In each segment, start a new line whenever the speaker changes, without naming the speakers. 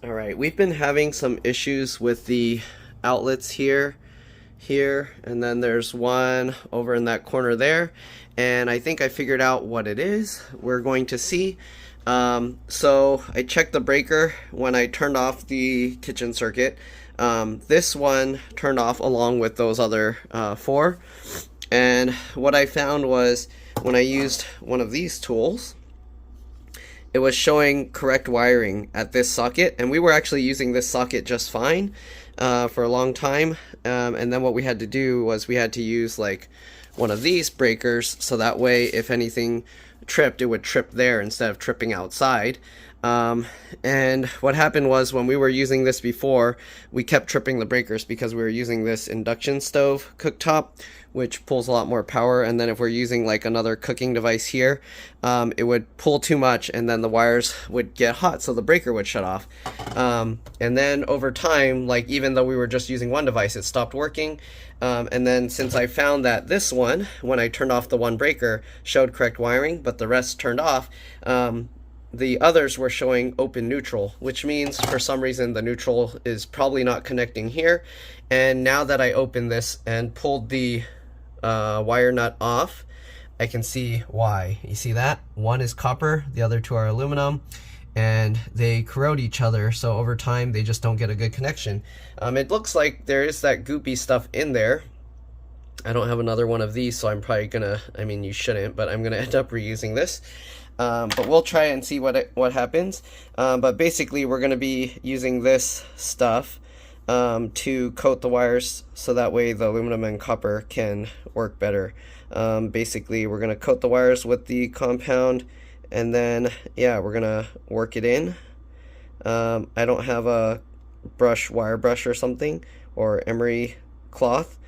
All right, we've been having some issues with the outlets here, and then there's one over in that corner there, and I think I figured out what it is. We're going to see. So I checked the breaker when I turned off the kitchen circuit. This one turned off along with those other four, and what I found was when I used one of these tools, it was showing correct wiring at this socket, and we were actually using this socket just fine for a long time, and then what we had to do was we had to use like one of these breakers, so that way if anything tripped, it would trip there instead of tripping outside. And what happened was when we were using this before, we kept tripping the breakers because we were using this induction stove cooktop, which pulls a lot more power, and then if we're using like another cooking device here, it would pull too much and then the wires would get hot, so the breaker would shut off. And then over time, like even though we were just using one device, it stopped working. And then since I found that this one, when I turned off the one breaker, showed correct wiring, but the rest turned off, the others were showing open neutral, which means for some reason the neutral is probably not connecting here. And now that I opened this and pulled the wire nut off, I can see why. You see that? One is copper, the other two are aluminum, and they corrode each other, so over time they just don't get a good connection. It looks like there is that goopy stuff in there. I don't have another one of these, so I'm probably gonna, I mean you shouldn't, but I'm gonna end up reusing this. But we'll try and see what happens. But basically we're gonna be using this stuff to coat the wires so that way the aluminum and copper can work better. Basically we're gonna coat the wires with the compound, and then yeah, we're gonna work it in. I don't have a wire brush or something, or emery cloth,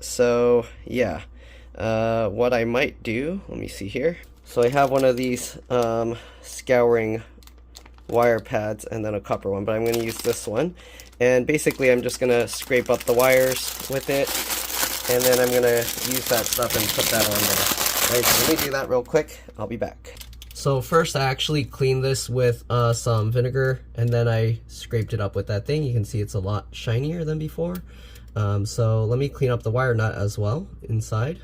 so yeah. What I might do, let me see here. So I have one of these scouring wire pads and then a copper one, but I'm going to use this one, and basically I'm just going to scrape up the wires with it, and then I'm going to use that stuff and put that on there. Right, so let me do that real quick. I'll be back. So first I actually cleaned this with some vinegar, and then I scraped it up with that thing. You can see it's a lot shinier than before. So let me clean up the wire nut as well inside.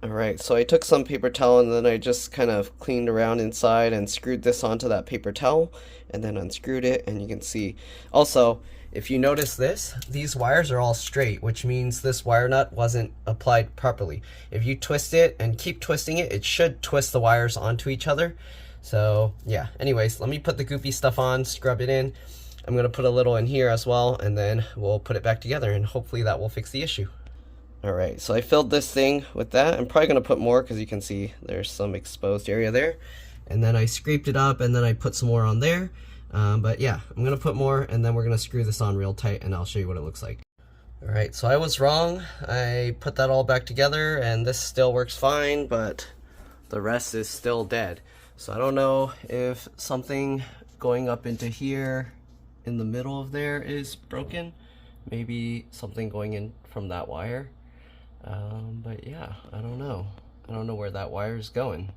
Alright, so I took some paper towel and then I just kind of cleaned around inside and screwed this onto that paper towel and then unscrewed it, and you can see. Also, if you notice this, these wires are all straight, which means this wire nut wasn't applied properly. If you twist it and keep twisting it, it should twist the wires onto each other. So yeah, anyways, let me put the goopy stuff on, scrub it in. I'm going to put a little in here as well, and then we'll put it back together and hopefully that will fix the issue. Alright, so I filled this thing with that. I'm probably going to put more because you can see there's some exposed area there. And then I scraped it up and then I put some more on there. But yeah, I'm going to put more and then we're going to screw this on real tight and I'll show you what it looks like. Alright, so I was wrong. I put that all back together and this still works fine, but the rest is still dead. So I don't know if something going up into here in the middle of there is broken. Maybe something going in from that wire. But yeah, I don't know. I don't know where that wire is going.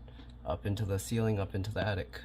Up into the ceiling, up into the attic.